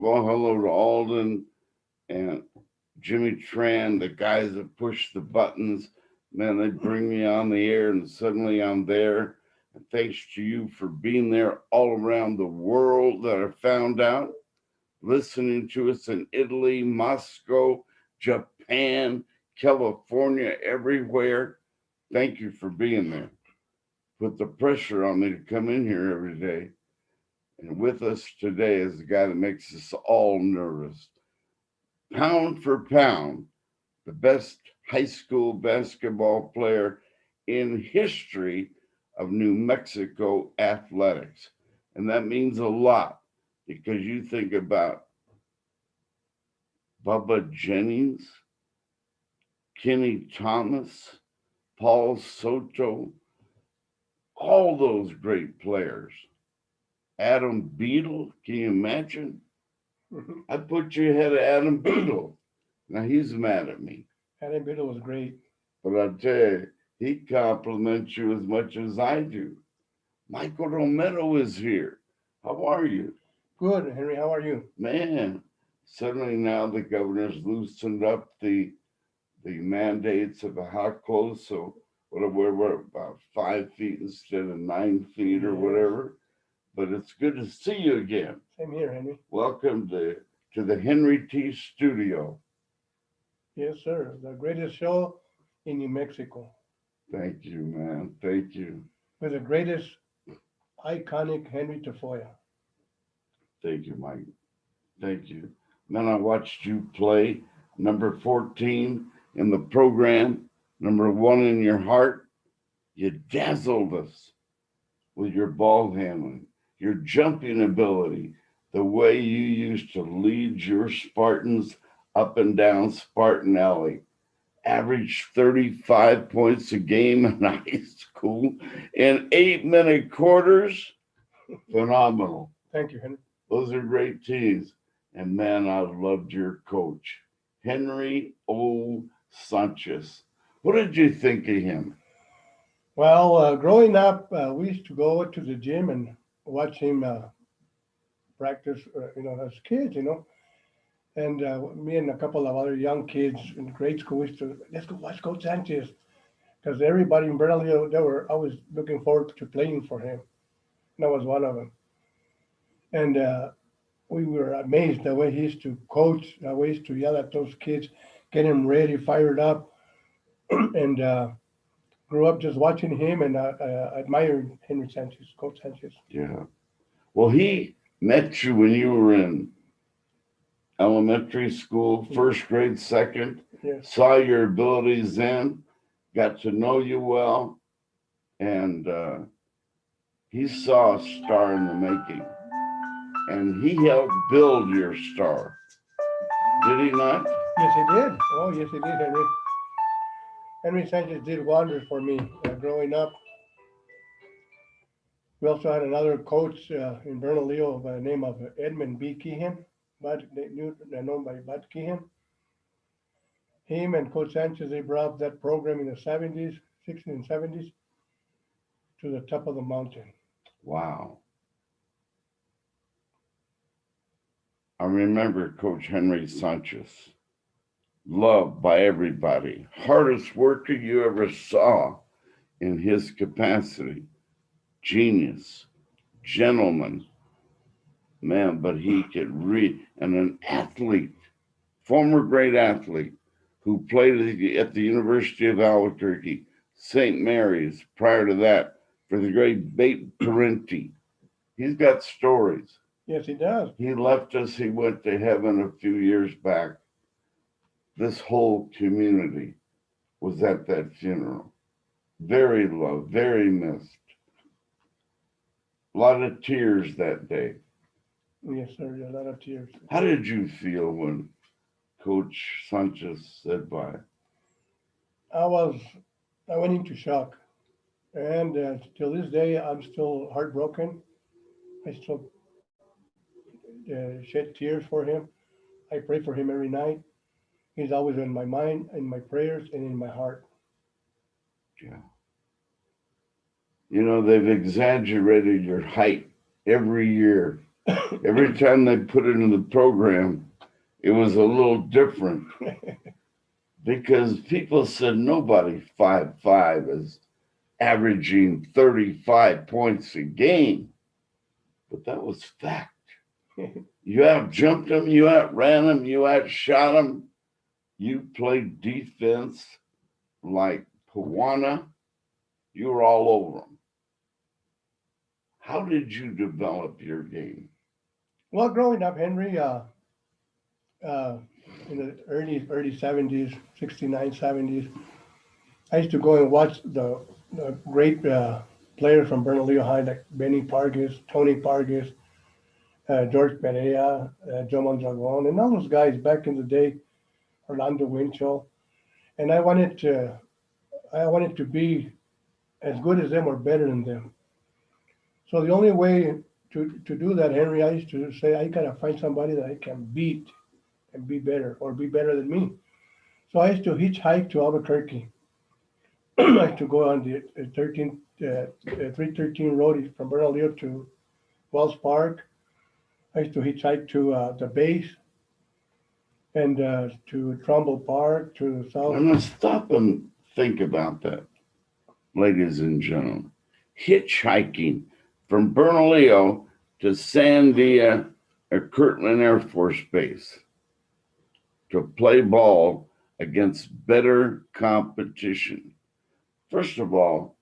Well, hello to Alden and Jimmy Tran, the guys that push the buttons. Man, they bring me on the air and suddenly I'm there. And thanks to you for being there all around the world that I found out, listening to us in Italy, Moscow, Japan, California, everywhere. Thank you for being there. Put the pressure on me to come in here every day. And with us today is the guy that makes us all nervous. Pound for pound, the best high school basketball player in history of New Mexico athletics. And that means a lot because you think about Bubba Jennings, Kenny Thomas, Paul Soto, all those great players. Adam Beadle, can you imagine? I put you ahead of Adam Beadle. Now he's mad at me. Adam Biddle was great. But I tell you, he compliments you as much as I do. Michael Romero is here. How are you? Good, Henry. How are you? Man, suddenly now the governor's loosened up the mandates of how close. So we're about 5 feet instead of 9 feet or Yes. whatever. But it's good to see you again. Same here, Henry. Welcome to the Henry T. Studio. Yes, sir. The greatest show in New Mexico Thank you, man. Thank you. with the greatest iconic Henry Tafoya. Thank you, Mike. Thank you. Man, I watched you play number 14 in the program, number one in your heart. You dazzled us with your ball handling, your jumping ability, the way you used to lead your Spartans up and down Spartan Alley. Averaged 35 points a game in high school in 8-minute quarters. Phenomenal. Thank you, Henry. Those are great teams. And man, I loved your coach, Henry O. Sanchez. What did you think of him? Well, growing up, we used to go to the gym and watch him practice, as kids. And me and a couple of other young kids in grade school, we used to, let's go watch Coach Sanchez. Because everybody in Bernalillo, they were always looking forward to playing for him. And I was one of them. And we were amazed the way he used to coach, the way he used to yell at those kids, get them ready, fired up, and grew up just watching him and admired Henry Sanchez, Coach Sanchez. Yeah. Well, he met you when you were in elementary school, first grade, second, Yes, saw your abilities then, got to know you well, and he saw a star in the making. And he helped build your star. Did he not? yes, he did. Oh, yes, he did, Henry. Henry Sanchez did wonders for me growing up. We also had another coach in Bernalillo by the name of Edmund B. Keehan, known by Bud Keehan. Him and Coach Sanchez, they brought that program in the 70s, 60s and 70s to the top of the mountain. Wow. I remember Coach Henry Sanchez, loved by everybody, hardest worker you ever saw in his capacity, genius, gentleman, man, but he could read, and an athlete, former great athlete who played at the University of Albuquerque, St. Mary's, prior to that, for the great Bate Parenti. He's got stories. Yes, he does. He left us, he went to heaven a few years back. This whole community was at that funeral. Very loved, very missed. A lot of tears that day. Yes, sir. A lot of tears. How did you feel when Coach Sanchez said bye? I was, I went into shock. And till this day, I'm still heartbroken. I still shed tears for him. I pray for him every night. He's always in my mind, in my prayers, and in my heart. Yeah. You know, they've exaggerated your height every year. Every time they put it in the program, it was a little different because people said nobody 5'5" is averaging 35 points a game. But that was fact. You out-jumped them, you outran them, you outshot them. You played defense like Pawana. You were all over them. How did you develop your game? Well, growing up, Henry, uh, in the early 70s, 69, 70s, I used to go and watch the great players from Bernalillo High, like Benny Pargas, Tony Pargas, George Perea, Joe Mondragon, and all those guys back in the day, Orlando Winchell. And I wanted to be as good as them or better than them. So the only way to do that, Henry, I used to say I gotta find somebody that I can beat and be better or be better than me. So I used to hitchhike to Albuquerque. I used to go on the 313 road from Bernalillo to Wells Park. I used to hitchhike to the base and to Trumbull Park to South. I'm going to stop and think about that, ladies and gentlemen. Hitchhiking from Bernalillo to Sandia or Kirtland Air Force Base to play ball against better competition. First of all,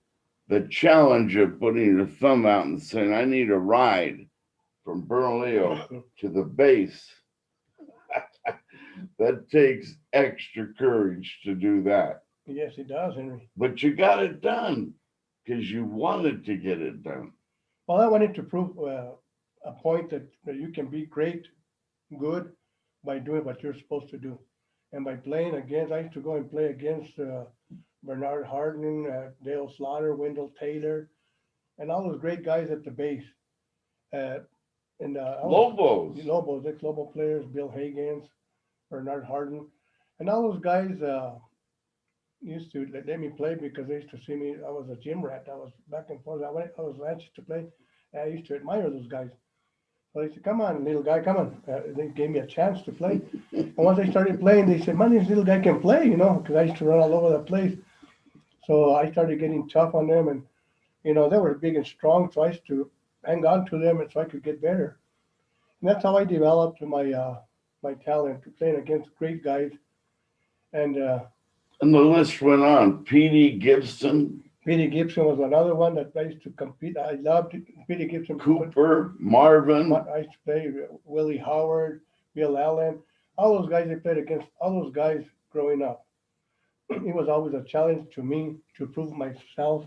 the challenge of putting your thumb out and saying, I need a ride from Bernalillo to the base, that takes extra courage to do that. Yes, it does, Henry. But you got it done because you wanted to get it done. Well, I wanted to prove a point that you can be great, good by doing what you're supposed to do. And by playing against, I used to go and play against Bernard Hardin, Dale Slaughter, Wendell Taylor, and all those great guys at the base. Uh, and Lobos. Lobos, ex-Lobo players, Bill Higgins, Bernard Hardin, and all those guys used to let me play because they used to see me. I was a gym rat. I was back and forth. I was anxious to play. I used to admire those guys. So they said, "Come on, little guy, come on." They gave me a chance to play. And once I started playing, they said, "Man, this little guy can play," because I used to run all over the place. So I started getting tough on them, and they were big and strong. So I used to hang on to them, and so I could get better. And that's how I developed my talent, playing against great guys. And And the list went on. Petey Gibson, Petey Gibson was another one that I used to compete. I loved Petey Gibson. Cooper, Marvin. I used to play Willie Howard, Bill Allen, all those guys. I played against all those guys growing up. It was always a challenge to me to prove myself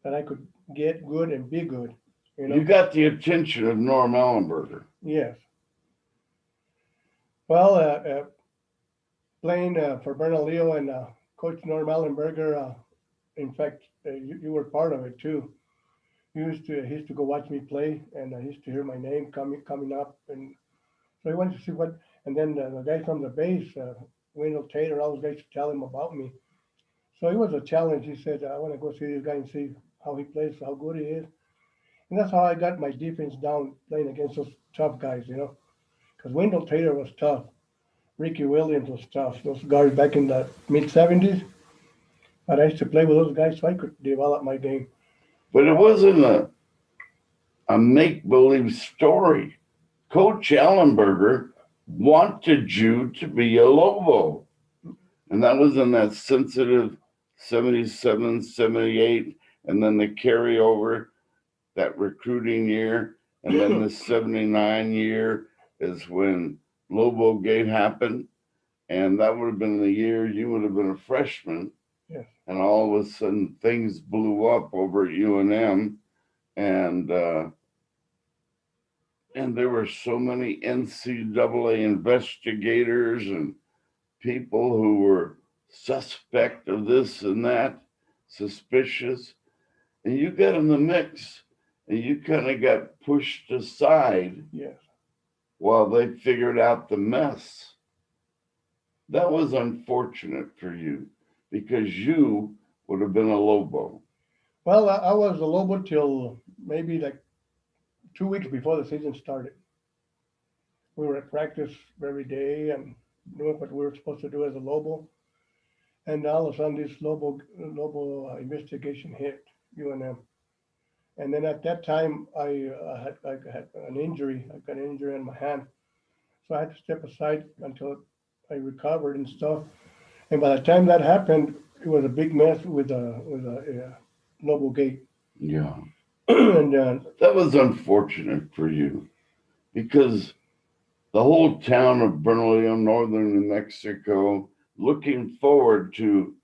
that I could get good and be good. You got the attention of Norm Ellenberger. Yes. Well, playing for Bernalillo and Coach Norm Ellenberger. In fact, you were part of it too. He used to go watch me play, and he used to hear my name coming up, and so he wanted to see what. And then the guy from the base, Wendell Taylor, all those guys to tell him about me. So it was a challenge. He said, "I want to go see this guy and see how he plays, how good he is." And that's how I got my defense down, playing against those tough guys, because Wendell Taylor was tough. Ricky Williams was tough. Those guys back in the mid '70s. But I used to play with those guys so I could develop my game. But it wasn't a make believe story. Coach Ellenberger wanted you to be a Lobo. And that was in that sensitive 77, 78, and then the carryover, that recruiting year. And then the 79 year is when Lobo Gate happened. And that would have been the year you would have been a freshman. Yes. And all of a sudden things blew up over at UNM, and there were so many NCAA investigators and people who were suspect of this and that, suspicious, and you got in the mix and you kind of got pushed aside. Yes. While they figured out the mess. That was unfortunate for you because you would have been a Lobo. Well, I was a Lobo till maybe like 2 weeks before the season started. We were at practice every day and doing what we were supposed to do as a Lobo. And all of a sudden, this Lobo investigation hit UNM. And then at that time, I had an injury. I got an injury in my hand, so I had to step aside until I recovered and stuff. And by the time that happened, it was a big mess with a Lobo gate. Yeah. And That was unfortunate for you because the whole town of Bernalillo, northern New Mexico, looking forward to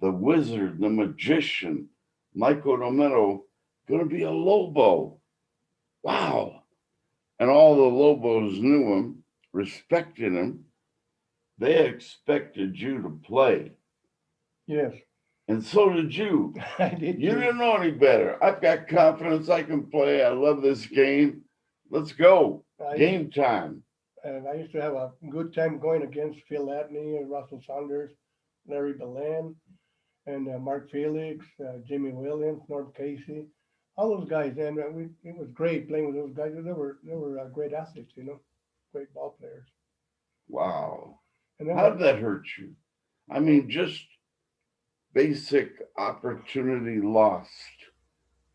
the wizard, the magician, Michael Romero, going to be a Lobo. Wow. And all the Lobos knew him, respected him. They expected you to play. yes, And so did you. I did You too. didn't know any better. I've got confidence I can play. I love this game. Let's go. I used, Game time. I used to have a good time going against Phil Latney, Russell Saunders, Larry Belen, and Mark Felix, Jimmy Williams, Norm Casey, all those guys. And it was great playing with those guys. They were great athletes, great ball players. Wow. And then How did that hurt you? I mean, just basic opportunity lost.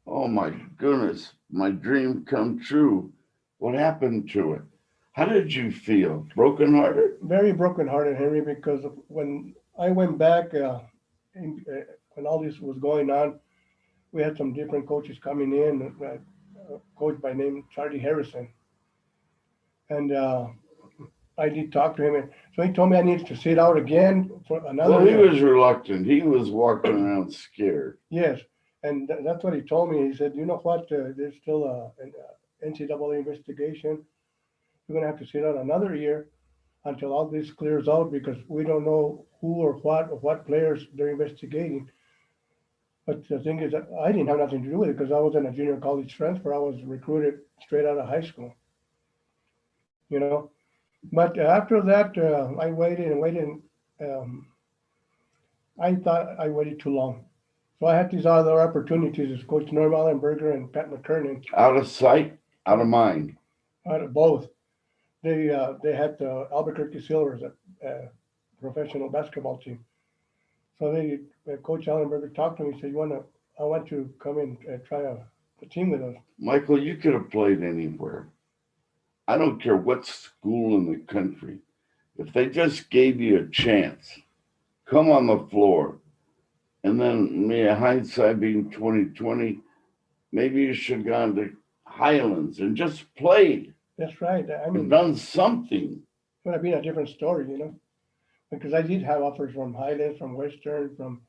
Oh my goodness, my dream come true. What happened to it? How did you feel? Brokenhearted? very brokenhearted, Henry, because when I went back, when all this was going on, we had some different coaches coming in. A coach by name Charlie Harrison, and I did talk to him, and so he told me I needed to sit out again for another Well, he year. was reluctant. He was walking around scared. Yes, and that's what he told me. He said, "You know what? There's still an NCAA investigation. You're gonna have to sit out another year until all this clears out because we don't know who or what players they're investigating." But the thing is that I didn't have nothing to do with it because I was in a junior college transfer. I was recruited straight out of high school, you know. But after that, I waited and waited. Um, I thought I waited too long. So I had these other opportunities as Coach Norm Allenberger and Pat McKernan, Out of sight, out of mind. out of both. They had the Albuquerque Silvers, a professional basketball team. So Coach Allenberger talked to me. He said, I want to come in and try a team with us." Michael, you could have played anywhere. I don't care what school in the country. If they just gave you a chance, come on the floor. And then, me, hindsight being 2020, maybe you should have gone to Highlands and just played That's right. I and mean, done something. it would have been a different story, because I did have offers from Highlands, from Western, from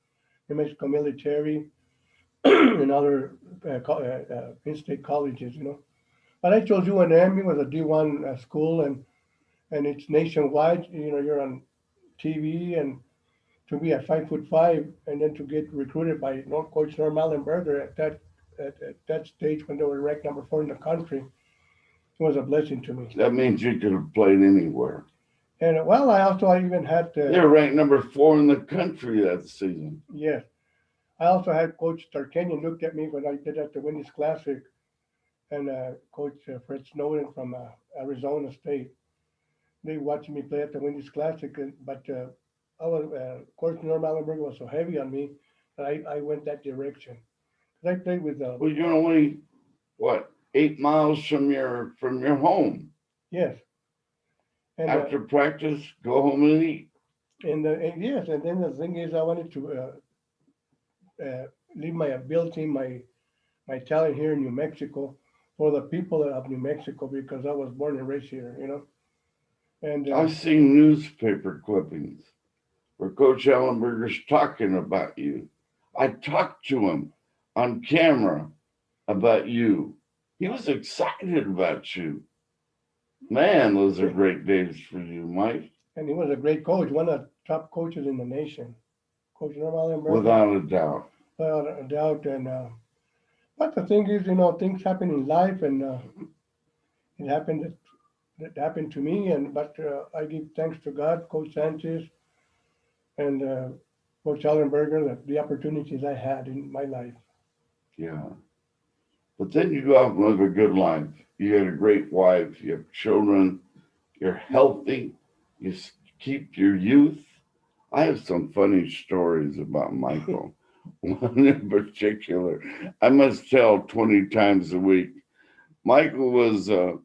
New Mexico Military, and other in-state colleges. But I chose UNM. It was a D1 school, and it's nationwide. You're on TV, and to be at 5'5", and then to get recruited by Coach Norm Allenberger at that stage when they were ranked number 4 in the country, it was a blessing to me. That means you could have played anywhere. And well, I even had They were ranked number 4 in the country that season. yes, I also had Coach Tarkanian looked at me when I did at the Wendy's Classic, and Coach Fred Snowden from Arizona State. They watched me play at the Wendy's Classic, but Coach Norm Allenberger was so heavy on me that I went that direction. 'Cause I played with Well, you're only what 8 miles from your home. yes, and After practice, go home and eat. and yes, and then the thing is, I wanted to leave my ability, my talent here in New Mexico for the people of New Mexico because I was born and raised here. And I've seen newspaper clippings where Coach Ellenberger's talking about you. I talked to him on camera about you. He was excited about you. Man, those are great days for you, Mike. and he was a great coach, one of the top coaches in the nation, Coach Norm Allenberger, Without a doubt. without a doubt. And but the thing is, things happen in life, and it happened. It happened to me, but I give thanks to God, Coach Sanchez, and Coach Allenberger, that the opportunities I had in my life. Yeah. But then you go out and live a good life. You had a great wife, you have children, you're healthy, you keep your youth. I have some funny stories about Michael. One in particular, I must tell 20 times a week. Michael was a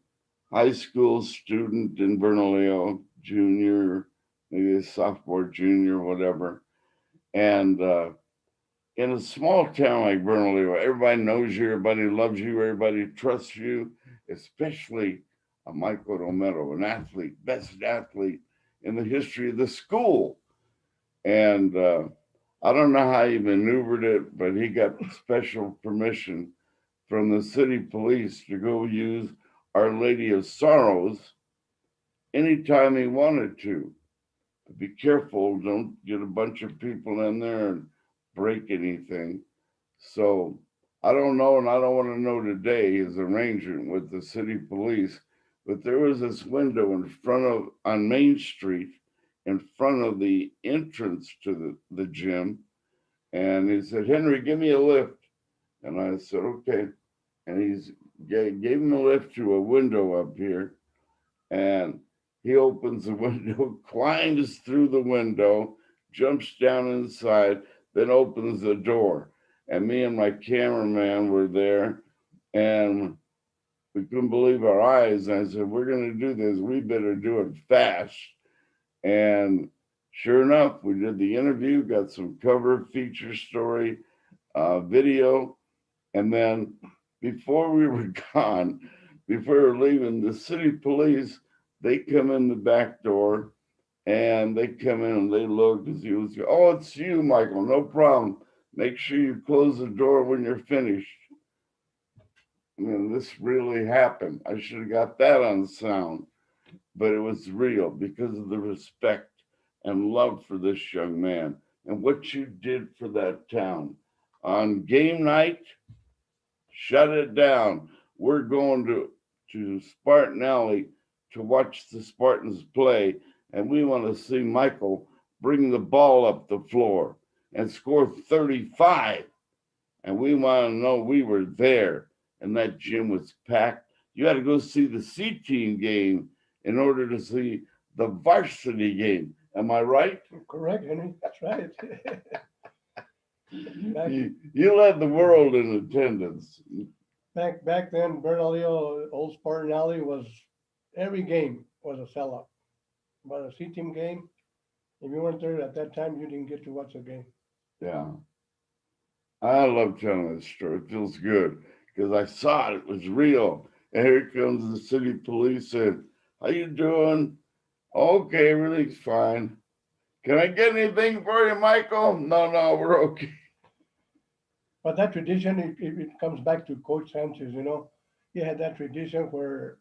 high school student in Bernalillo, junior, maybe a sophomore, junior, whatever. And in a small town like Bernalillo, everybody knows you, everybody loves you, everybody trusts you, especially Michael Romero, an athlete, best athlete in the history of the school. And I don't know how he maneuvered it, but he got special permission from the city police to go use Our Lady of Sorrows anytime he wanted to. But be careful, don't get a bunch of people in there and break anything. So I don't know, and I don't want to know today his arrangement with the city police, but there was this window in front of on Main Street, in front of the entrance to the gym, and he said, "Henry, give me a lift," and I said, "Okay," and gave him a lift to a window up here, and he opens the window, climbs through the window, jumps down inside, then opens the door. And me and my cameraman were there, and we couldn't believe our eyes. And I said, "We're going to do this. We better do it fast." And sure enough, we did the interview, got some cover feature story video. And then before we were gone, before we were leaving, the city police, they come in the back door and they come in and they look and see who's, "Oh, it's you, Michael. No problem. Make sure you close the door when you're finished." I mean, this really happened. I should have got that on sound, but it was real because of the respect and love for this young man and what you did for that town. On game night, shut it down. We're going to Spartan Alley to watch the Spartans play, and we want to see Michael bring the ball up the floor and score 35. And we want to know we were there, and that gym was packed. You had to go see the C team game in order to see the varsity game. Am I right? Correct, Henry. That's right. back, You led the world in attendance. back then, Bernalillo, old Spartan Alley was every game was a sellout. But a C team game, if you weren't there at that time, you didn't get to watch the game. Yeah. I love telling this story. It feels good because I saw it. It was real. And here comes the city police and, "How you doing?" "Okay, everything's fine." "Can I get anything for you, Michael?" "No, no, we're okay." But that tradition, it comes back to Coach Sanchez. He had that tradition where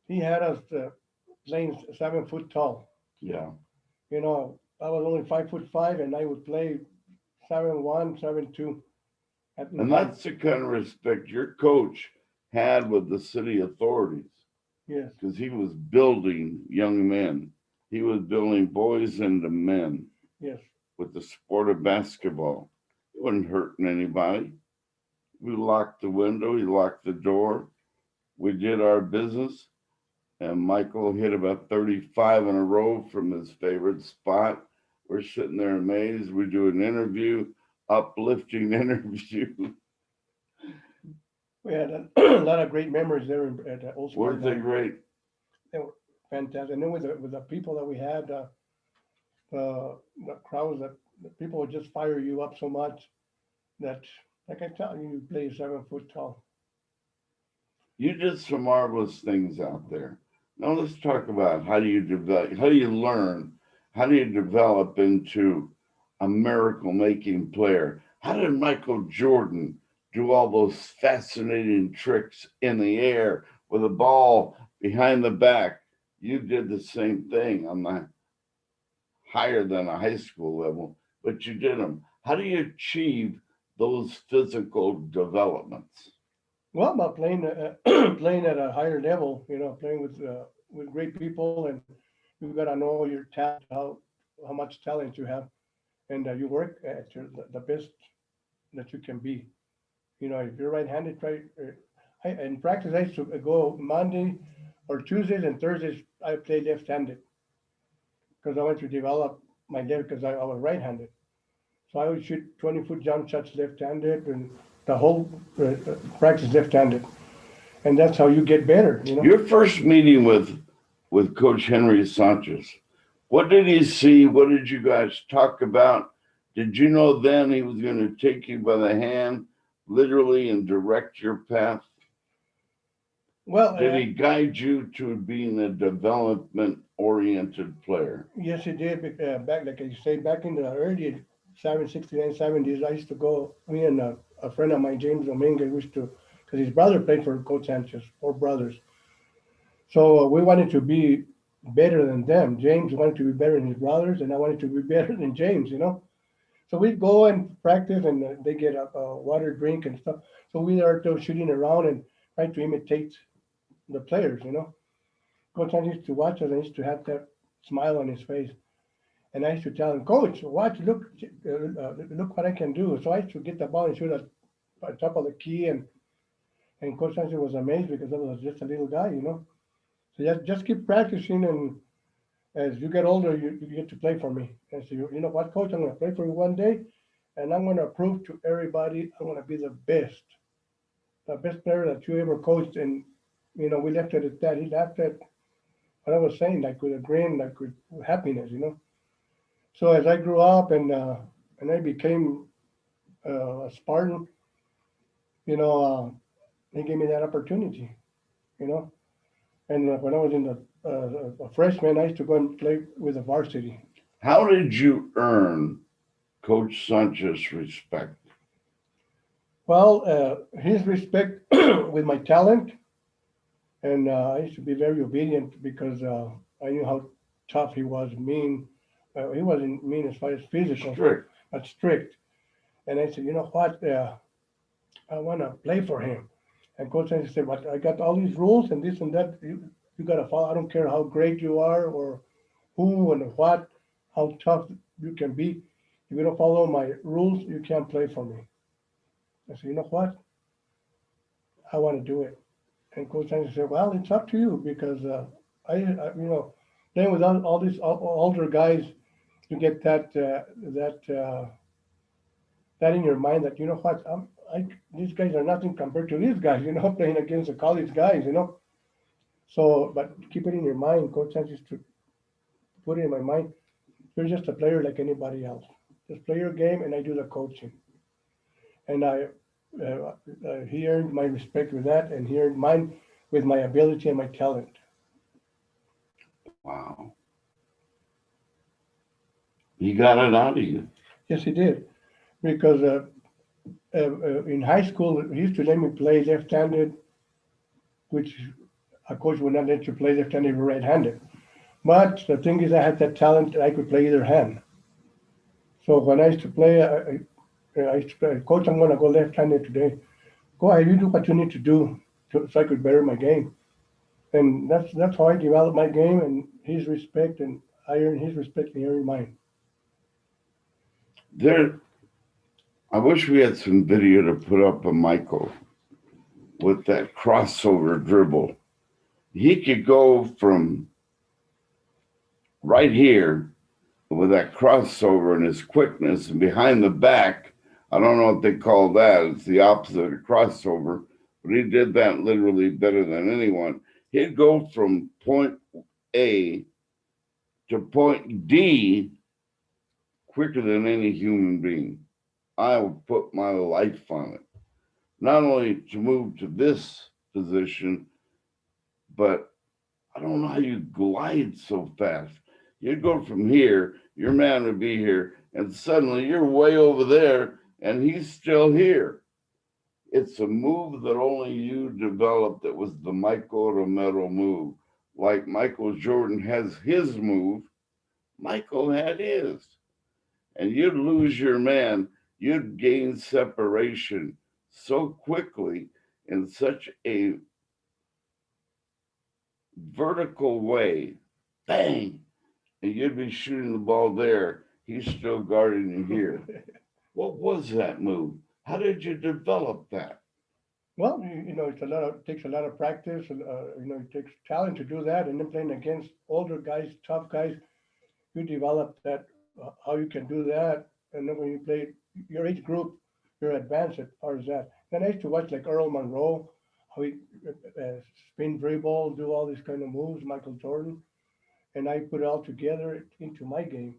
he had us playing 7 foot tall. Yeah. I was only 5'5", and I would play 7'1", 7'2". At the And height, that's the kind of respect your coach had with the city authorities yes, because he was building young men. He was building boys into men yes. with the sport of basketball. He wasn't hurting anybody. We locked the window, he locked the door. We did our business, and Michael hit about 35 in a row from his favorite spot. We're sitting there amazed. We do an interview, uplifting interview. We had a lot of great memories there at the Old Weren't Spartan. they great? They were fantastic. And then with the people that we had, the crowds that the people would just fire you up so much that, like I tell you, you play 7 foot tall. You did some marvelous things out there. Now let's talk about how do you develop, how do you learn, how do you develop into a miracle making player? How did Michael Jordan do all those fascinating tricks in the air with a ball behind the back? You did the same thing on the higher than a high school level, but you did them. How do you achieve those physical developments? Well, about playing playing at a higher level, playing with great people, and you got to know your talent, how much talent you have, and you work at the best that you can be. If you're right-handed, try. In practice, I used to go Monday or Tuesdays and Thursdays, I play left-handed because I want to develop my left because I was right-handed. So I would shoot 20-foot jump shots left-handed, and the whole practice left-handed, and that's how you get better. Your first meeting with Coach Henry Sanchez, what did he see? What did you guys talk about? Did you know then he was going to take you by the hand, literally, and direct your path? Well, Did he guide you to being a development-oriented player? yes, he did. Back, like I say, back in the early 69, 70s, I used to go. Me and a friend of mine, James Dominguez, used to, because his brother played for Coach Sanchez, four brothers. So we wanted to be better than them. James wanted to be better than his brothers, and I wanted to be better than James. So we'd go and practice, and they get a water drink and stuff. So we are still shooting around and trying to imitate the players. Coach Sanchez used to watch us and used to have that smile on his face. And I used to tell him, Coach, watch, look what I can do. So I used to get the ball and shoot at top of the key, and Coach Sanchez was amazed because I was just a little guy. So just keep practicing, and as you get older, you get to play for me. And so you know what, Coach, I'm going to play for you one day, and I'm going to prove to everybody I'm going to be the best player that you ever coached. And we left it at that. He laughed at what I was saying, like with a grin, like with happiness. So as I grew up and I became a Spartan, you know, he gave me that opportunity. You know, and when I was in a freshman, I used to go and play with the varsity. How did you earn Coach Sanchez's respect? Well, his respect with my talent, and I used to be very obedient because I knew how tough he was, mean. He wasn't mean as far as physical, Strict. but strict. And I said, you know what? I want to play for him. And Coach Sanchez said, but I got all these rules and this and that. You got to follow. I don't care how great you are or who and what, how tough you can be. If you don't follow my rules, you can't play for me. I said, you know what? I want to do it. And Coach Sanchez said, well, it's up to you because playing with all these older guys, you get that in your mind that, you know what, these guys are nothing compared to these guys, playing against the college guys. So, but keep it in your mind. Coach Sanchez to put it in my mind. You're just a player like anybody else. Just play your game, and I do the coaching. And he earned my respect with that, and he earned mine with my ability and my talent. Wow. He got it out of you. Yes, he did. Because in high school, he used to let me play left-handed, which a coach would not let you play left-handed or right-handed. But the thing is, I had that talent that I could play either hand. So when I used to play, I used to play, Coach, I'm going to go left-handed today. Go ahead, you do what you need to do so I could better my game. And that's how I developed my game and his respect, and I earned his respect and he earned mine. There, I wish we had some video to put up of Michael with that crossover dribble. He could go from right here with that crossover and his quickness and behind the back. I don't know what they call that. It's the opposite of crossover, but he did that literally better than anyone. He'd go from point A to point D quicker than any human being. I would put my life on it. Not only to move to this position, but I don't know how you glide so fast. You'd go from here, your man would be here, and suddenly you're way over there, and he's still here. It's a move that only you developed. That was the Michael Romero move. Like Michael Jordan has his move, Michael had his. And you'd lose your man. You'd gain separation so quickly in such a vertical way. Bang! And you'd be shooting the ball there. He's still guarding you here. What was that move? How did you develop that? Well, it's it takes a lot of practice, and it takes talent to do that. And then playing against older guys, tough guys, you develop that how you can do that. And then when you play your age group, you're advanced as far as that. Then I used to watch like Earl Monroe, how he spin dribble, do all these kind of moves, Michael Jordan, and I put it all together into my game,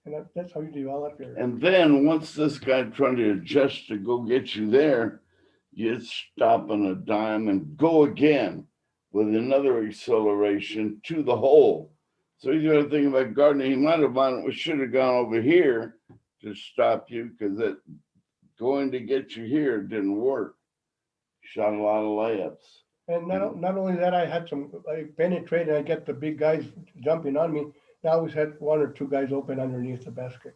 and that's how you develop your. And then once this guy tried to adjust to go get you there, you stop on a dime and go again with another acceleration to the hole. So he's got to think about Gardner. He might have gone, we should have gone over here to stop you because it going to get you here didn't work. Shot a lot of layups. And not only that, I penetrated. I get the big guys jumping on me. I always had one or two guys open underneath the basket.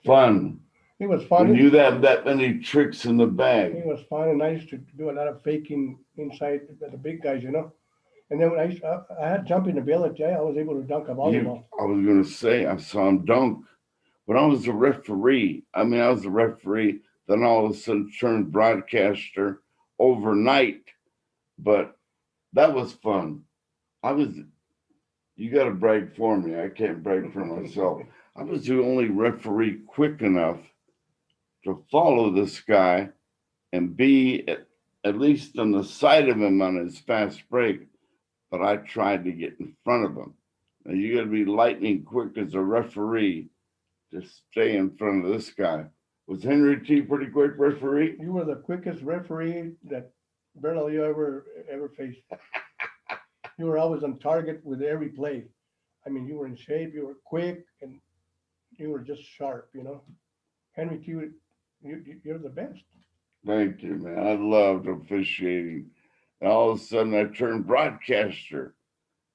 Fun. It was fun. When you have that many tricks in the It bag. was fun, and I used to do a lot of faking inside the big guys. And then when I had jumping ability, I was able to dunk a volleyball. I was going to say, I saw him dunk. When I was a referee, I was a referee, then all of a sudden turned broadcaster overnight. But that was fun. I was, you got to brag for me. I can't brag for myself. I was the only referee quick enough to follow this guy and be at least on the side of him on his fast break. But I tried to get in front of him. Now you got to be lightning quick as a referee to stay in front of this guy. Was Henry T pretty quick referee? You were the quickest referee that Bernalillo ever faced. You were always on target with every play. I mean, you were in shape, you were quick, and you were just sharp. Henry T, you're the best. Thank you, man. I loved officiating. And all of a sudden I turned broadcaster.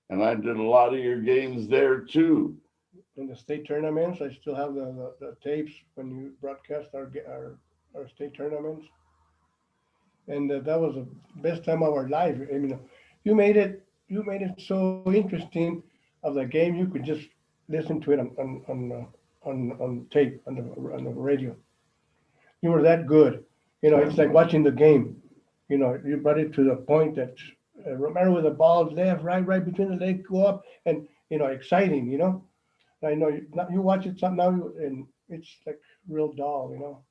And I did a lot of your games there too. In the state tournaments, I still have the tapes when you broadcast our state tournaments. And that was the best time of our life. I mean, you made it so interesting of the game. You could just listen to it on tape on the radio. You were that good. It's like watching the game. You brought it to the point that Romero with the ball left, right between the legs, go up, and exciting. I know you watch it some now, and it's like real dull.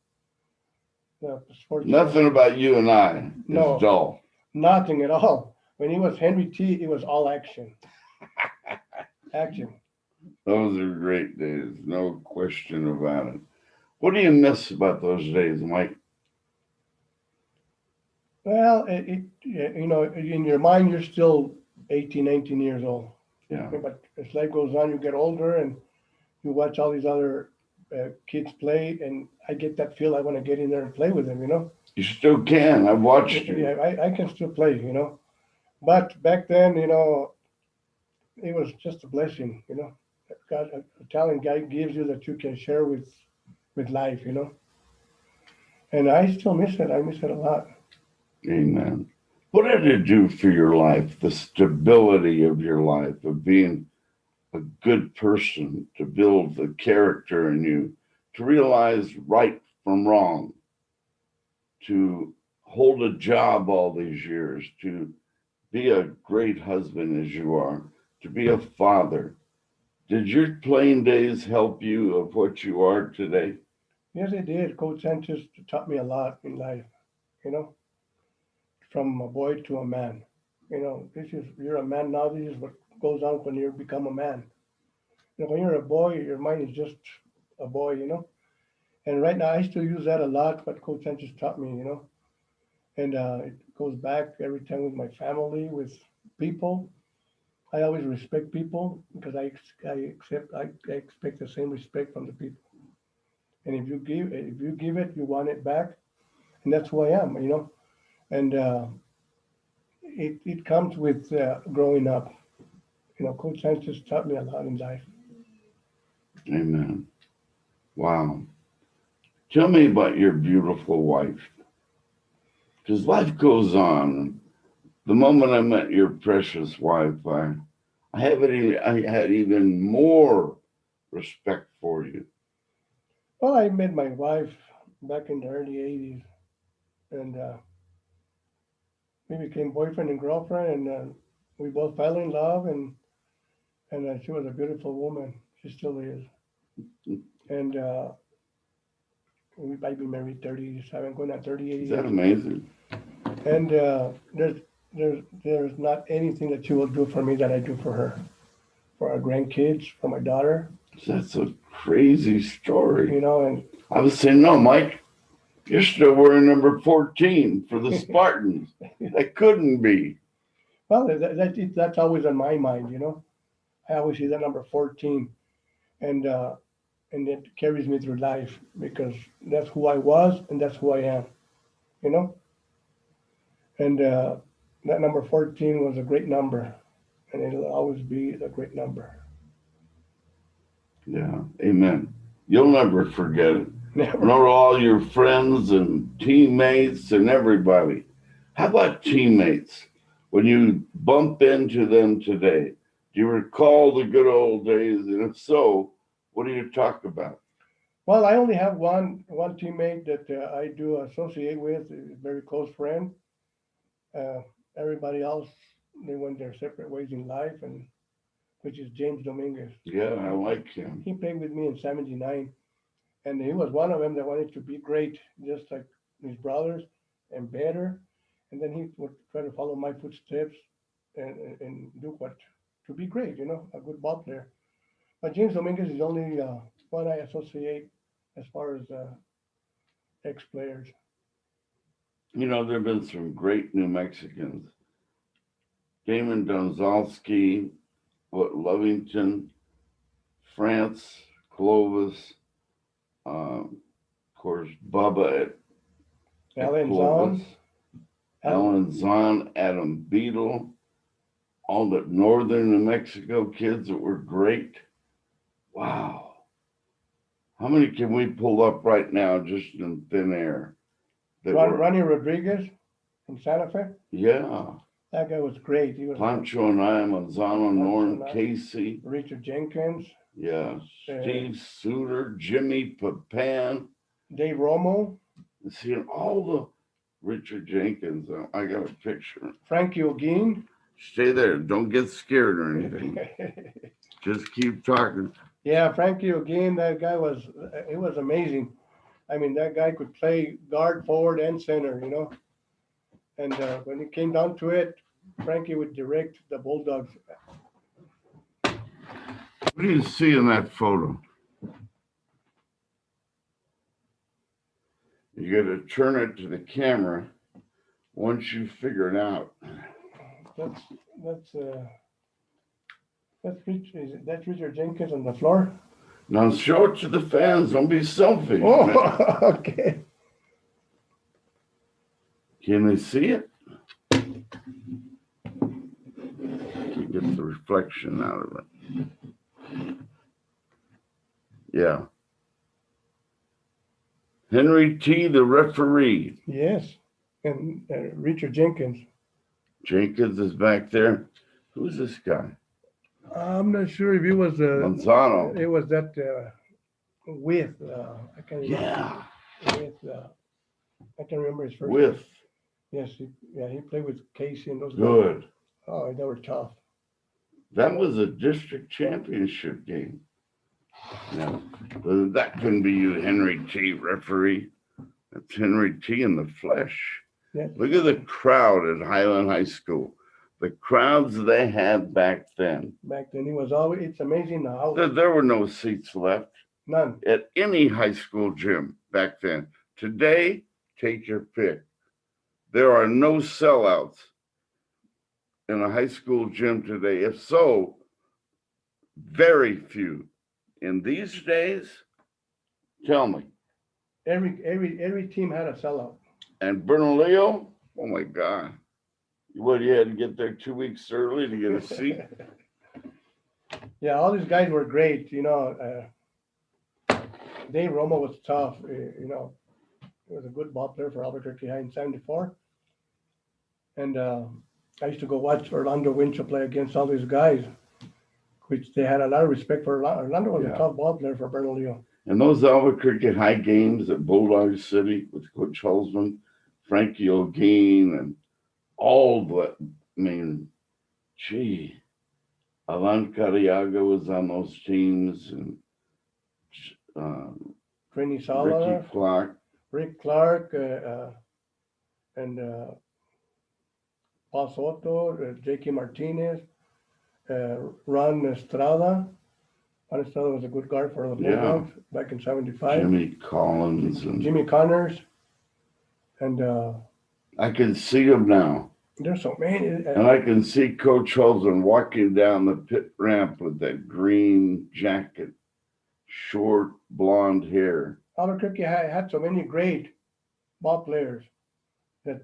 The sports. Nothing about you and I is No, dull. nothing at all. When he was Henry T, it was all action. Action. Those are great days, no question about it. What do you miss about those days, Mike? Well, in your mind, you're still 18, 19 years old. Yeah. But as life goes on, you get older and you watch all these other kids play, and I get that feel I want to get in there and play with them. You still can. I've watched you. Yeah, I can still play. But back then, it was just a blessing. God, a talent guy gives you that you can share with life. And I still miss it. I miss it a lot. Amen. What did it do for your life, the stability of your life, of being a good person, to build the character in you, to realize right from wrong, to hold a job all these years, to be a great husband as you are, to be a father? Did your playing days help you of what you are today? Yes, it did. Coach Sanchez taught me a lot in life. You know, from a boy to a man. You're a man now. This is what goes on when you become a man. When you're a boy, your mind is just a boy. And right now, I still use that a lot. What Coach Sanchez taught me. And it goes back every time with my family, with people. I always respect people because I expect the same respect from the people. And if you give it, you want it back, and that's who I am. And it comes with growing up. Coach Sanchez taught me a lot in life. Amen. Wow. Tell me about your beautiful wife. Because life goes on. The moment I met your precious wife, I had even more respect for you. Well, I met my wife back in the early '80s, and we became boyfriend and girlfriend, and we both fell in love, and she was a beautiful woman. She still is. And we might be married 37, going on 38 Is that years. amazing? And there's not anything that she will do for me that I do for her, for our grandkids, for my daughter. That's a crazy story. You know, and I was saying, no, Mike, you're still wearing number 14 for the Spartans. That couldn't be. well, that's always on my mind. You know, I always see that number 14, and it carries me through life because that's who I was and that's who I am. You know, and that number 14 was a great number, and it'll always be a great number. Yeah, amen. You'll never forget it. Never. Nor all your friends and teammates and everybody. How about teammates? When you bump into them today, do you recall the good old days? And if so, what do you talk about? Well, I only have one teammate that I do associate with, a very close friend. Uh, Everybody else, they went their separate ways in life, and which is James Dominguez. Yeah, I like him. He played with me in '79, and he was one of them that wanted to be great, just like his brothers, and better. And then he would try to follow my footsteps and do what to be great, you know, a good ball player. But James Dominguez is the only one I associate as far as ex-players. You know, there have been some great New Mexicans. Damon Donzalski, Lovington, France, Clovis, of course, Bubba at Alan Clovis, Zahn, Alan Zahn, Adam Beadle, all the northern New Mexico kids that were great. Wow. How many can we pull up right now just in thin air? Ronnie Rodriguez from Santa Fe. Yeah. That guy was great. He was Pancho and I, Manzano, Norm, Casey. Richard Jenkins, Yeah. Steve Suter, Jimmy Papan. Dave Romo, Seeing all the Richard Jenkins. I got a picture. Frankie Ogeen. Stay there. Don't get scared or anything. Just keep talking. Yeah, Frankie Ogeen, that guy it was amazing. I mean, that guy could play guard, forward, and center, you know. And when it came down to it, Frankie would direct the Bulldogs. What do you see in that photo? You got to turn it to the camera once you figure it out. That's that's Richard Jenkins on the floor. Now show it to the fans. Don't be selfish. Oh, okay. Can they see it? You get the reflection out of it. Yeah. Henry T., the referee. Yes, and Richard Jenkins. Jenkins is back there. Who's this guy? I'm not sure if it was Manzano. it was that with I can't remember. Yeah. With I can't remember his first name. With. Yes, he played with Casey and those guys. Good. Oh, they were tough. That was a district championship game. Now, that couldn't be you, Henry T., referee. That's Henry T. in the flesh. Yeah. Look at the crowd at Highland High School. The crowds they had back then. Back then, it's amazing how There were no seats left none. at any high school gym back then. Today, take your pick. There are no sellouts in a high school gym today. If so, very few. In these days, tell me. Every team had a sellout. And Bernalillo, oh my God. What, you had to get there 2 weeks early to get a seat? Yeah, all these guys were great. You know, Dave Romo was tough. You know, he was a good ball player for Albuquerque High in '74. And I used to go watch Orlando Winchell play against all these guys, which they had a lot of respect for. Orlando was a tough ball player for Bernalillo. And those Albuquerque High games at Bulldog City with Coach Hulsman, Frankie Ogeen, and all the, I mean, gee, Alan Cariaga was on those teams, and uh, Trini Ricky Salas, Clark. Rick Clark, and Paul Soto, J.K. Martinez, Ron Estrada. Ron Estrada was a good guard for the Yeah. Bulldogs back in '75. Jimmy Collins, and Jimmy Connors, and I can see him now. there's so many. And I can see Coach Holden walking down the pit ramp with that green jacket, short blonde hair. Albuquerque had so many great ball players that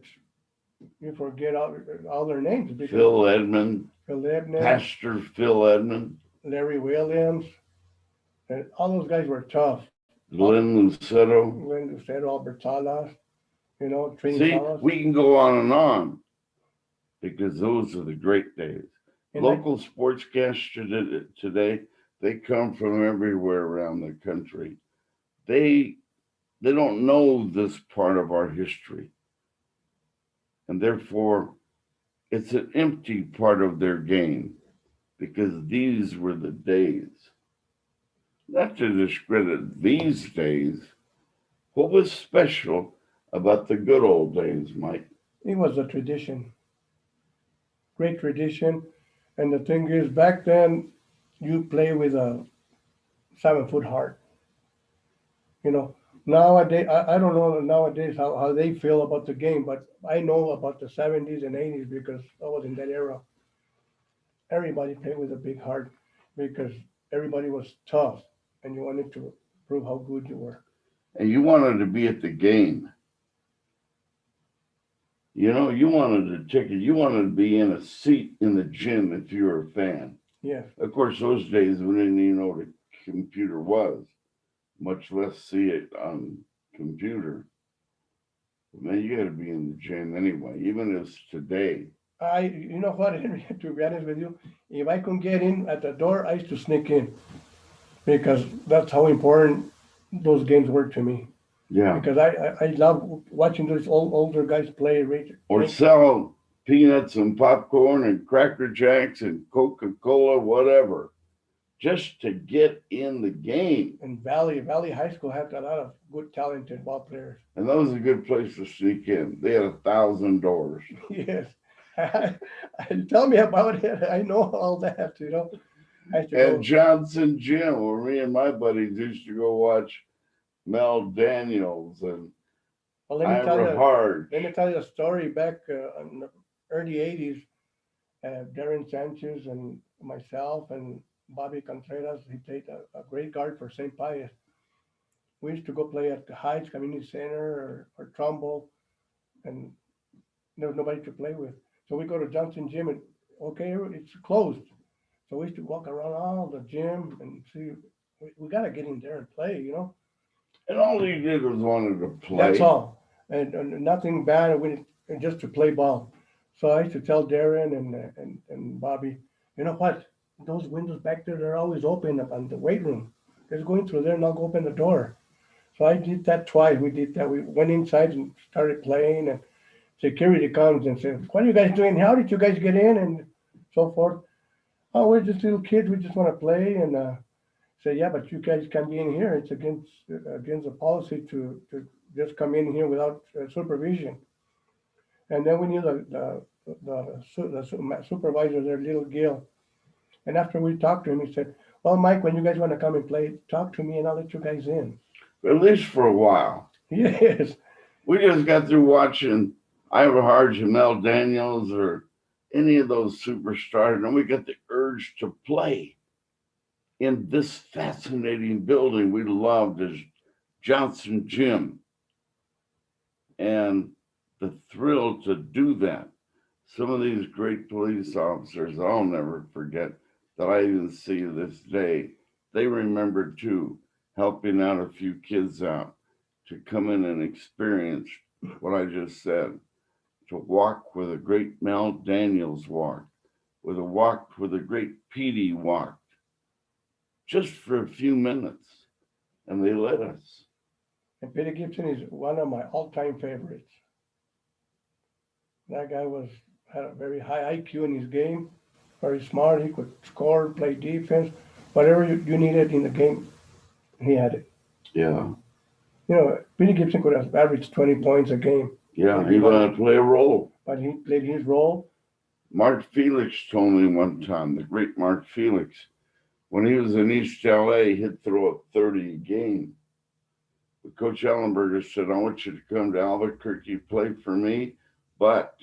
you forget all their names. Because Phil Edmond, Phil Edmonds, Pastor Phil Edmond, Larry Williams, and all those guys were tough. Glenn Lucero. Glenn Lucero, Albert Salas, Trini See, Salas. we can go on because those are the great days. And Local sportscasters today, they come from everywhere around the country. They don't know this part of our history. And therefore, it's an empty part of their game because these were the days. Not to discredit these days, what was special about the good old days, Mike? it was a tradition, great tradition. And the thing is, back then, you play with a 7-foot heart. Nowadays, I don't know nowadays how they feel about the game, but I know about the '70s and '80s because I was in that era. Everybody played with a big heart because everybody was tough and you wanted to prove how good you were. And you wanted to be at the game. You wanted a ticket. You wanted to be in a seat in the gym if you were a fan. Yes. Of course, those days we didn't even know what a computer was, much less see it on computer. But man, you got to be in the gym anyway, even if it's today. You know what, Henry, to be honest with you, if I could get in at the door, I used to sneak in because that's how important those games were to me. Yeah. Because I love watching those older guys play. Or sell peanuts and popcorn and Cracker Jacks and Coca-Cola, whatever, just to get in the game. And Valley High School had a lot of good, talented ball players. And that was a good place to sneak in. They had 1,000 doors. Yes. Tell me about it. I know all that, I used to And go. Johnson Gym, where me and my buddies used to go watch Mel Daniels and Well, Ira Hart. let me tell you a story back in the early '80s. Darren Sanchez and myself and Bobby Contreras, he played a great guard for St. Pius. We used to go play at the Heights Community Center or Trumbull, and there was nobody to play with. So we go to Johnson Gym, and okay, it's closed. So we used to walk around all the gym and see, we got to get in there and play. And all he did was wanted to play. That's all. And nothing bad, just to play ball. So I used to tell Darren and Bobby, you know what? Those windows back there, they're always open up on the weight room. Just go in through there and I'll go open the door. So I did that twice. We did that. We went inside and started playing, and security comes and says, what are you guys doing? How did you guys get in? And so forth. Oh, we're just little kids. We just want to play. And say, yeah, but you guys can't be in here. It's against the policy to just come in here without supervision. And then we knew the supervisor there, Little Gil. And after we talked to him, he said, well, Mike, when you guys want to come and play, talk to me and I'll let you guys in. At least for a while. Yes. We just got through watching Ira Hart, Jamel Daniels, or any of those superstars, and we got the urge to play in this fascinating building we loved as Johnson Gym. And the thrill to do that. Some of these great police officers I'll never forget that I even see to this day, they remember too, helping out a few kids out to come in and experience what I just said, to walk with a great Mel Daniels walked, with a great Petey walked, just for a few minutes, and they let us. And Peter Gibson is one of my all-time favorites. That guy was had a very high IQ in his game, very smart. He could score, play defense, whatever you needed in the game, he had it. Yeah. Billy Gibson could have averaged 20 points a game, Yeah. maybe He more, wanted to play a role. but he played his role. Mark Felix told me one time, the great Mark Felix, when he was in East LA, he'd throw up 30 a game. But Coach Ellenberger said, I want you to come to Albuquerque, play for me, but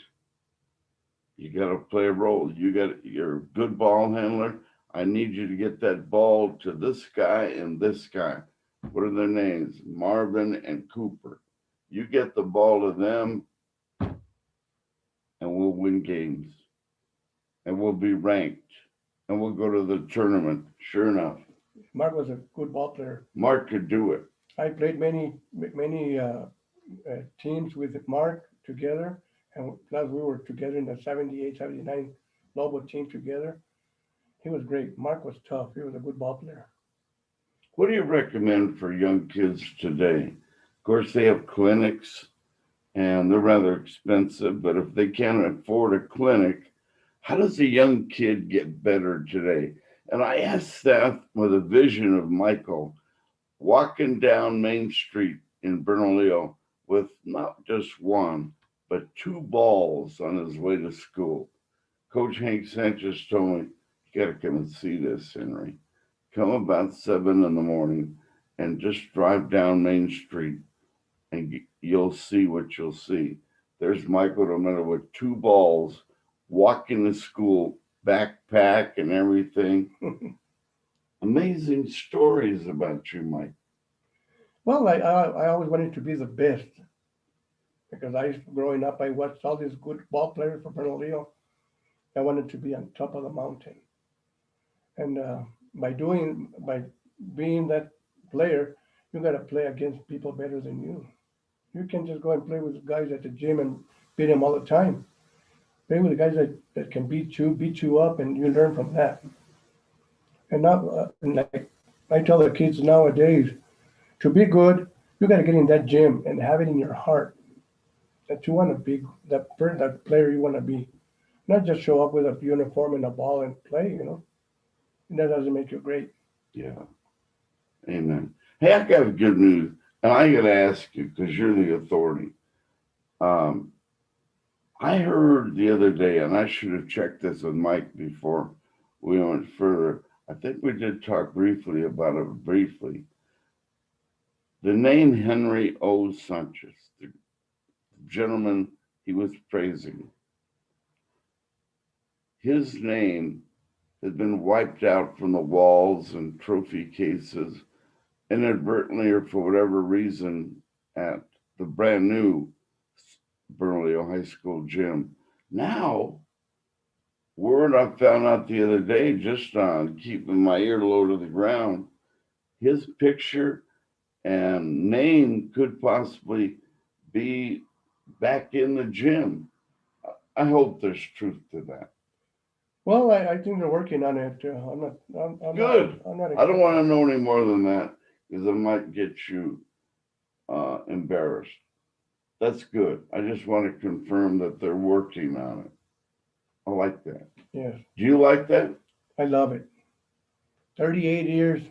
you got to play a role. You're a good ball handler. I need you to get that ball to this guy and this guy. What are their names? Marvin and Cooper. You get the ball to them and we'll win games. And we'll be ranked. And we'll go to the tournament. Sure enough, Mark was a good ball player. Mark could do it. I played many teams with Mark together, and plus we were together in the 78, 79 Lobo team together. He was great. Mark was tough. He was a good ball player. What do you recommend for young kids today? Of course, they have clinics and they're rather expensive, but if they can't afford a clinic, how does a young kid get better today? And I asked that with a vision of Michael walking down Main Street in Bernalillo with not just one, but two balls on his way to school. Coach Hank Sanchez told me, you got to come and see this, Henry. Come about 7 in the morning and just drive down Main Street and you'll see what you'll see. There's Michael Romero with two balls walking to school, backpack and everything. Amazing stories about you, Mike. Well, I always wanted to be the best because growing up, I watched all these good ball players from Bernalillo. I wanted to be on top of the mountain. And by being that player, you got to play against people better than you. You can just go and play with guys at the gym and beat them all the time. Play with the guys that can beat you up, and you learn from that. And not and like I tell the kids nowadays, to be good, you got to get in that gym and have it in your heart that you want to be that player you want to be. Not just show up with a uniform and a ball and play. That doesn't make you great. Yeah, amen. Hey, I got good news, and I got to ask you because you're the authority. Um, I heard the other day, and I should have checked this with Mike before we went further. I think we did talk briefly about it briefly. The name Henry O. Sanchez, the gentleman he was praising, his name had been wiped out from the walls and trophy cases inadvertently or for whatever reason at the brand new Bernalillo High School gym. Now, word I found out the other day, just on keeping my ear low to the ground, his picture and name could possibly be back in the gym. I hope there's truth to that. Well, I think they're working on it. I'm Good. I'm not I don't want to know any more than that because I might get you embarrassed. That's good. I just want to confirm that they're working on it. I like that. Yes, Do you like that? I love it. 38 years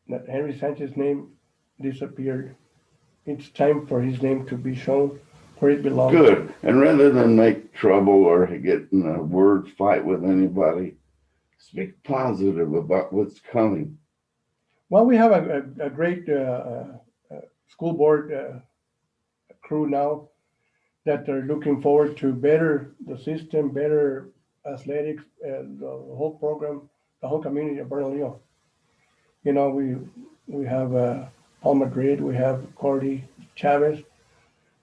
that Henry Sanchez's name disappeared. It's time for his name to be shown where it belongs. Good. And rather than make trouble or get in a word fight with anybody, speak positive about what's coming. Well, we have a great school board crew now that are looking forward to better the system, better athletics, the whole program, the whole community of Bernalillo. We have Paul Madrid, we have Cordy Chavez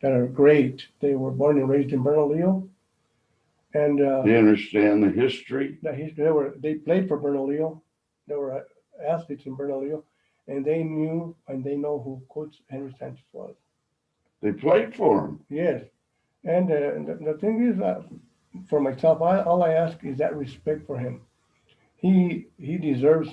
that are great. They were born and raised in Bernalillo, and They understand the history. they played for Bernalillo. They were athletes in Bernalillo, and they knew and they know who Coach Henry Sanchez was. They played for him. Yes, and the thing is, for myself, all I ask is that respect for him. He deserves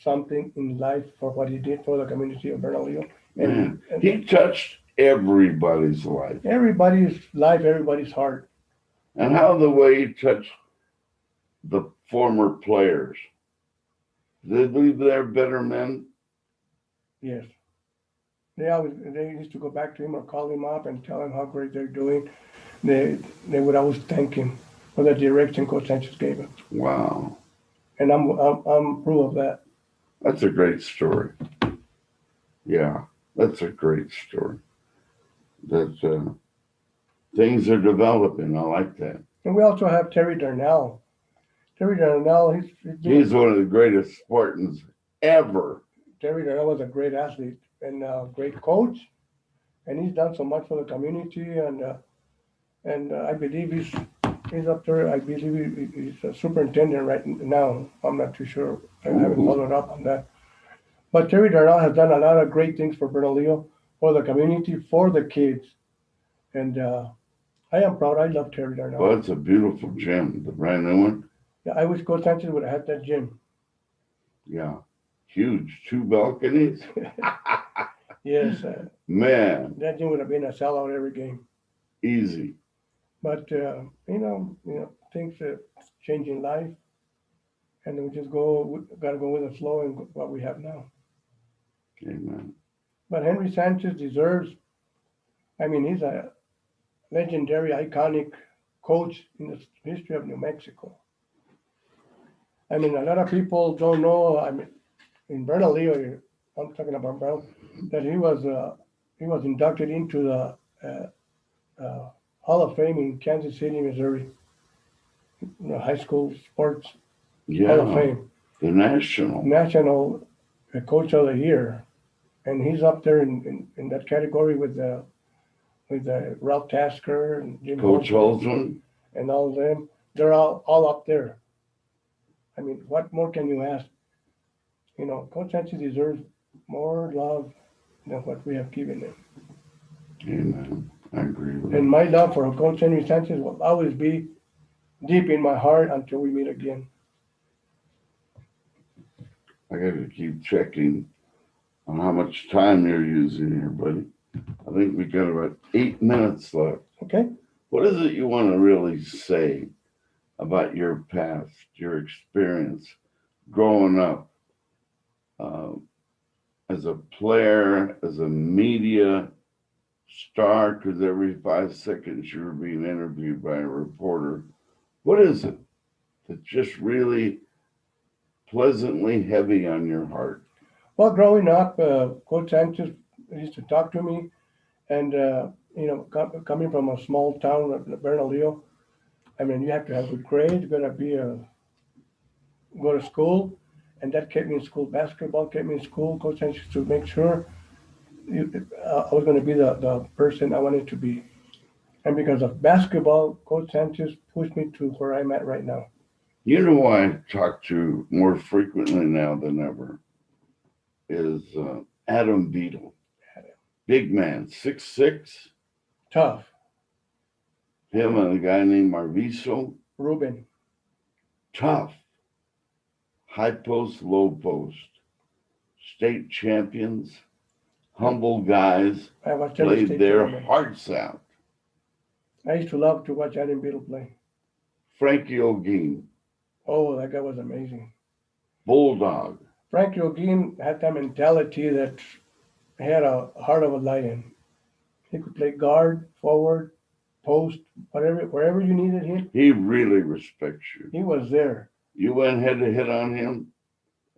something in life for what he did for the community of Bernalillo, Man, he touched everybody's life. everybody's life, everybody's heart. And how the way he touched the former players. Did they leave there better men? Yes. They used to go back to him or call him up and tell him how great they're doing. They they would always thank him for the direction Coach Sanchez gave him. Wow. And I'm proof of that. That's a great story. Yeah, that's a great story. That things are developing. I like that. And we also have Terry Darnell. Terry Darnell, He's one of the greatest Spartans ever. Terry Darnell was a great athlete and a great coach, and he's done so much for the community. And I believe he's up there. I believe he's a superintendent right now. I'm not too sure. I haven't Ooh. followed up on that. But Terry Darnell has done a lot of great things for Bernalillo, for the community, for the kids, and I am proud. I love Terry Darnell. Well, it's a beautiful gym, the brand new one. Yeah, I wish Coach Sanchez would have had that gym. Yeah, huge, 2 balconies. Yes, Man, that gym would have been a sellout every game. easy. But things change in life, and we just got to go with the flow and what we have now. Amen. But Henry Sanchez deserves. I mean, he's a legendary, iconic coach in the history of New Mexico. I mean, a lot of people don't know. I mean, in Bernalillo, I'm talking about Bernal, that he was inducted into the Hall of Fame in Kansas City, Missouri, high school sports Hall of Yeah, Fame, the national. national coach of the year, and he's up there in that category with Ralph Tasker and Jim Coach Holtzman Holtzman. and all of them. They're all up there. I mean, what more can you ask? Coach Sanchez deserves more love than what we have given him. Amen. I agree with And that. my love for Coach Henry Sanchez will always be deep in my heart until we meet again. I got to keep checking on how much time you're using here, buddy. I think we got about 8 minutes left. Okay? What is it you want to really say about your past, your experience growing up as a player, as a media star? Because every 5 seconds you were being interviewed by a reporter. What is it that's just really pleasantly heavy on your heart? Well, growing up, Coach Sanchez used to talk to me, and coming from a small town of Bernalillo, I mean, you have to have good grades, go to school, and that kept me in school. Basketball kept me in school. Coach Sanchez to make sure I was going to be the person I wanted to be. And because of basketball, Coach Sanchez pushed me to where I'm at right now. You know who I talk to more frequently now than ever is Adam Beadle. Big man, 6'6". Tough. Him and a guy named Marviso. Ruben. Tough. High post, low post. State champions. Humble guys. I was Played their hearts out. I used to love to watch Adam Beadle play. Frankie O'Gean. Oh, that guy was amazing. Bulldog. Frankie O'Gean had that mentality that he had a heart of a lion. He could play guard, forward, post, wherever you needed him. He really respects you. He was there. You went head to head on him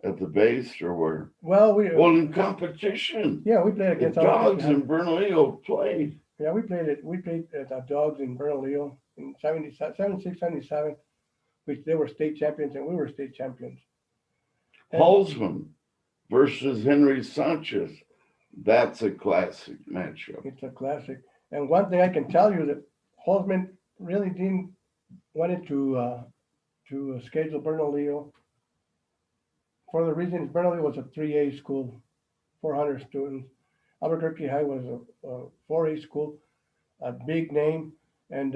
at the base or where? Well, in competition. Yeah, we played The against Dogs in Bernalillo played. Yeah, we played the Dogs in Bernalillo in 76, 77, which they were state champions and we were state champions. Holtzman versus Henry Sanchez. That's a classic matchup. It's a classic. And one thing I can tell you that Holtzman really didn't wanted to schedule Bernalillo for the reason Bernalillo was a 3A school, 400 students. Albuquerque High was a 4A school, a big name, and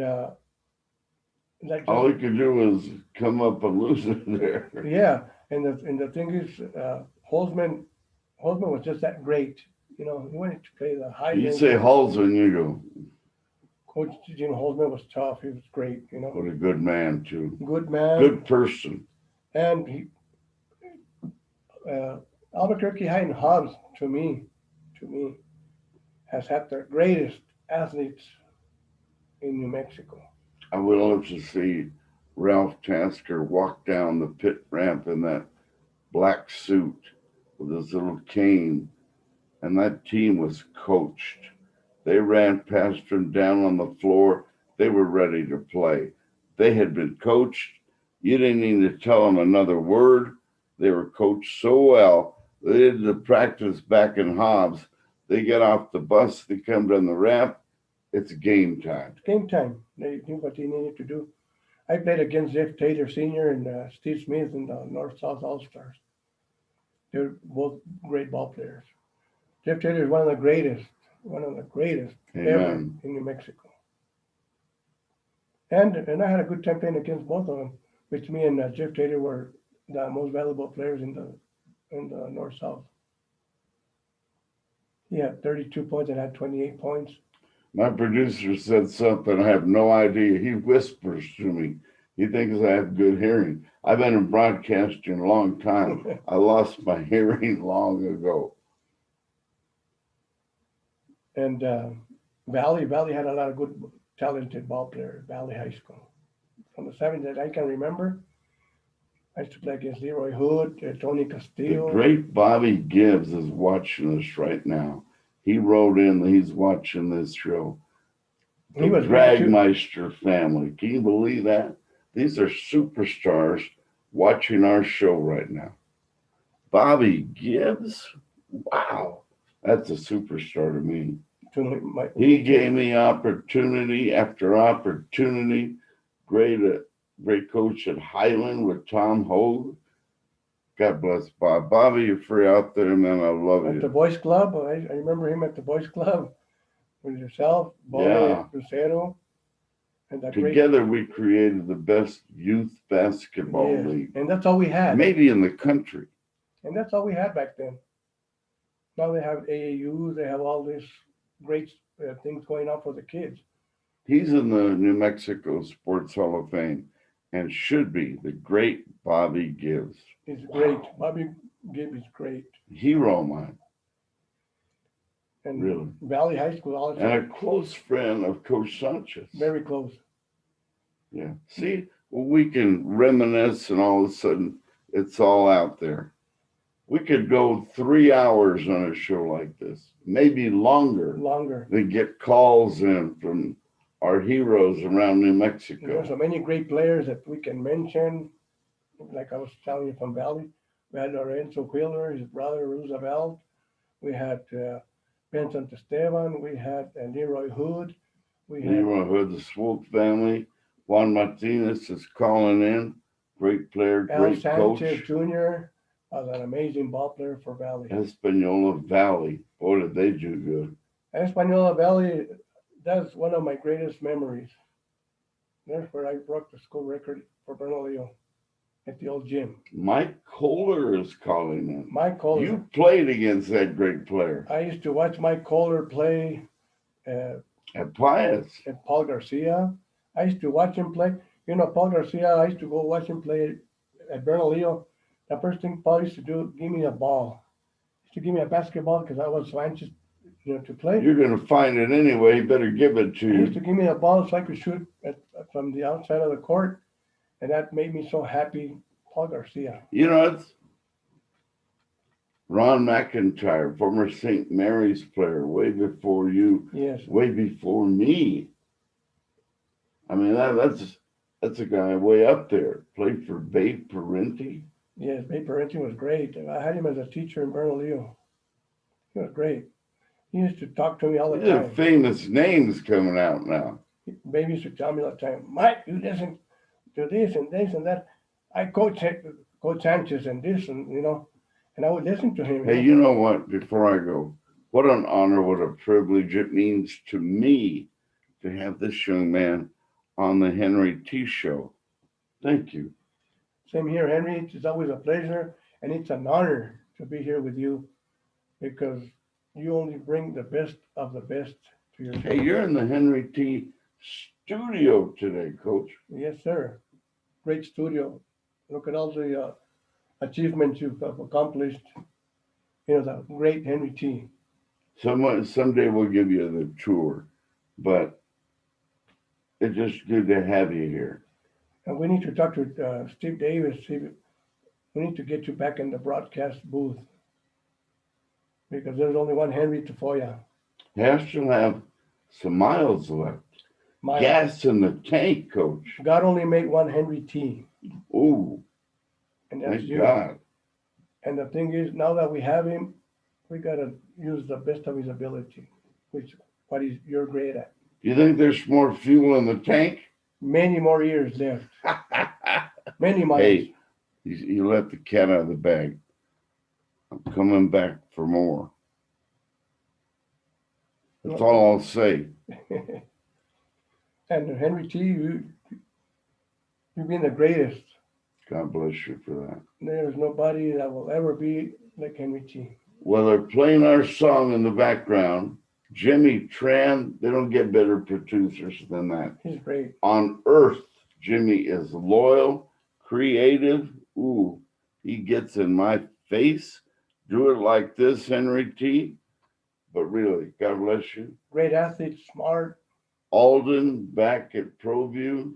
all he could do was come up and lose it there. Yeah, and the thing is, Holtzman was just that great. He wanted to play the high. You say Holtzman, you go. Coach Jim Holzman was tough. He was great, What a good man, too. good man. Good person. And uh, Albuquerque High and Hobbs, to me, has had the greatest athletes in New Mexico. I would love to see Ralph Tasker walk down the pit ramp in that black suit with his little cane, and that team was coached. They ran past him down on the floor. They were ready to play. They had been coached. You didn't need to tell them another word. They were coached so well. They did the practice back in Hobbs. They get off the bus. They come down the ramp. It's game time. Game time. They knew what they needed to do. I played against Jeff Taylor Sr. and Steve Smith in the North-South All-Stars. They're both great ball players. Jeff Taylor is one of the greatest ever Amen. in New Mexico. And I had a good time playing against both of them, which me and Jeff Taylor were the most valuable players in the North-South. He had 32 points and I had 28 points. My producer said something. I have no idea. He whispers to me. He thinks I have good hearing. I've been in broadcasting a long time. I lost my hearing long ago. And Valley had a lot of good, talented ball players. Valley High School, from the 70s that I can remember. I used to play against Leroy Hood, Tony The Castillo. great Bobby Gibbs is watching us right now. He wrote in that he's watching this show. The He was great too. Dragmeister family. Can you believe that? These are superstars watching our show right now. Bobby Gibbs? Wow. That's a superstar to me. He gave me opportunity after opportunity. Great coach at Highland with Tom Hogue. God bless Bob. Bobby, you're free out there, man. I love At the you. Boys Club, I remember him at the Boys Club with yourself, Yeah. Boy, Lucero, and that great. Together we created the best youth basketball Yes, league, and that's all we had. maybe in the country. And that's all we had back then. Now they have AAUs, they have all these great things going on for the kids. He's in the New Mexico Sports Hall of Fame and should be the great Bobby Gibbs. It's great. Bobby Gibb is great. Hero of mine. And Really. Valley High School also. And a close friend of Coach Sanchez. Very close. Yeah. See, well, we can reminisce and all of a sudden it's all out there. We could go 3 hours on a show like this, maybe longer. Than get calls in from our heroes around New Mexico. There's so many great players that we can mention. Like I was telling you from Valley, we had Lorenzo Wheeler, his brother Roosevelt. We had Benson Esteban. We had Leroy Hood. We had Leroy Hood, the Swope family. Juan Martinez is calling in. Great player, Al great Sanchez coach. Jr. was an amazing ball player for Valley. Espanola Valley. Boy, did they do good. Espanola Valley, that's one of my greatest memories. That's where I broke the school record for Bernalillo at the old gym. Mike Kohler is calling in. Mike Kohler. You played against that great player. I used to watch Mike Kohler play At Pius. and Paul Garcia. I used to watch him play. Paul Garcia, I used to go watch him play at Bernalillo. The first thing Paul used to do, give me a ball. He used to give me a basketball because I was so anxious, to play. You're going to find it anyway. You better give it to He used you. to give me a ball so I could shoot from the outside of the court. And that made me so happy. Paul Garcia. It's Ron McIntyre, former St. Mary's player, way before you, Yes. way before me. I mean, that's a guy way up there. Played for Babe Parenti. Yes, Babe Parenti was great. I had him as a teacher in Bernalillo. He was great. He used to talk to me all the These are time. famous names coming out now. Baby used to tell me all the time, Mike, you listen to this and this and that. I coach Sanchez and this and I would listen to him. Hey, you know what? Before I go, what an honor, what a privilege it means to me to have this young man on the Henry T. Show. Thank you. Same here, Henry. It's always a pleasure, and it's an honor to be here with you because you only bring the best of the best to your show. Hey, you're in the Henry T. studio today, Coach. Yes, sir. Great studio. Look at all the achievements you've accomplished. You know, the great Henry T. Someday we'll give you the tour, but it's just good to have you here. And we need to talk to Steve Davis. We need to get you back in the broadcast booth because there's only one Henry Tafoya. Has to have some miles left. My Gas in the tank, Coach. God only made one Henry T, Ooh, and that's thank you. God. And the thing is, now that we have him, we gotta use the best of his ability, which you're great at. Do you think there's more fuel in the tank? Many more years left. Many miles. Hey, you let the cat out of the bag. I'm coming back for more. That's all I'll say. And Henry T, you've been the greatest. God bless you for that. There's nobody that will ever be like Henry T. Well, they're playing our song in the background. Jimmy Tran, they don't get better producers than that. He's great. On earth, Jimmy is loyal, creative. Ooh, he gets in my face. Do it like this, Henry T. But really, God bless you. Great athlete, smart. Alden back at ProView.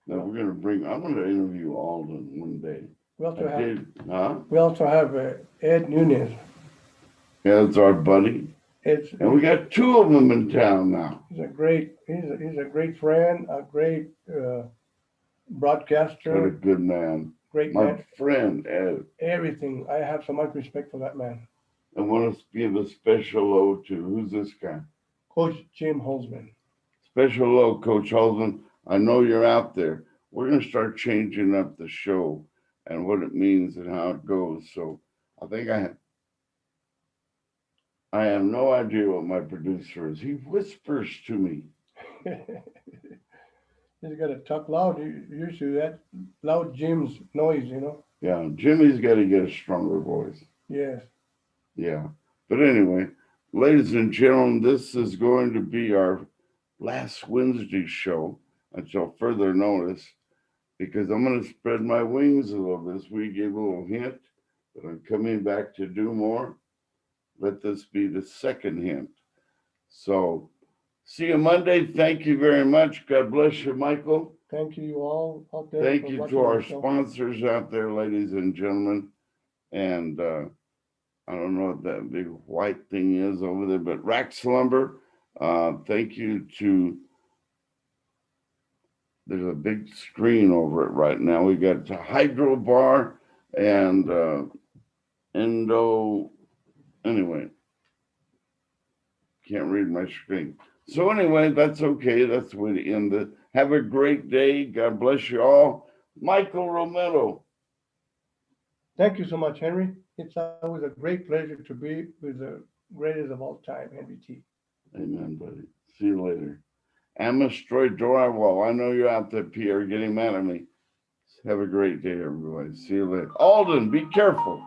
Now I'm going to interview Alden one day. We also have Ed Nunez. Yeah, that's our buddy. And we got two of them in town now. He's a great friend, a great broadcaster. What a good man. Great My man. friend, Ed. Everything. I have so much respect for that man. I want to give a special hello to, who's this guy? Coach Jim Holzman. Special hello, Coach Holzman. I know you're out there. We're going to start changing up the show and what it means and how it goes. So I think I have no idea what my producer is. He whispers to me. He's got to talk loud. Usually that loud Jim's noise, you know. Yeah, Jimmy's got to get a stronger voice. Yes. Yeah. But anyway, ladies and gentlemen, this is going to be our last Wednesday show until further notice, because I'm going to spread my wings a little bit. We gave a little hint that I'm coming back to do more. Let this be the second hint. So see you Monday. Thank you very much. God bless you, Michael. Thank you all out there. Thank you to our sponsors out there, ladies and gentlemen. And I don't know what that big white thing is over there, but Rax Lumber. Thank you to, there's a big screen over it right now. We got Hydro Bar and Endo. Anyway, can't read my screen. So anyway, that's okay. That's the way to end it. Have a great day. God bless you all. Michael Romero. Thank you so much, Henry. It's always a great pleasure to be with the greatest of all time, Henry T. Amen, buddy. See you later. Amastroy Drywall. I know you're out there, Pierre, getting mad at me. Have a great day, everybody. See you later. Alden, be careful.